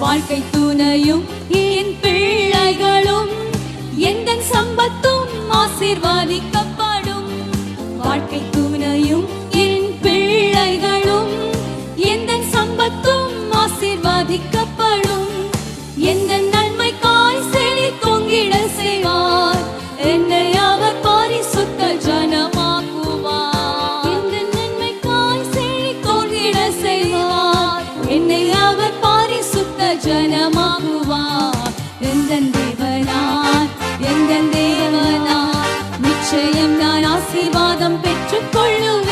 வாழ்க்கை துணையும் என் பிள்ளைகளும் எந்த சம்பத்தும் ஆசீர்வதிக்கப்படும். வாழ்க்கை துணையும் என் பிள்ளைகளும் எந்த சம்பத்தும் ஆசீர்வதிக்கப்படும். எந்த நன்மைக்காய் செடி தொங்கிட செய்வார், என்னை அவர் பரிசுத்த ஜனமாக்குவார். எந்த நன்மைக்காய் செடி தொங்கிட செய்வார், என்னை அவர் பரிசுத்த ஜனமாக்குவார். எந்தன் தேவனார், எந்தன் தேவனார், நிச்சயம் நான் ஆசீர்வாதம் பெற்றுக் கொள்ளுவேன்.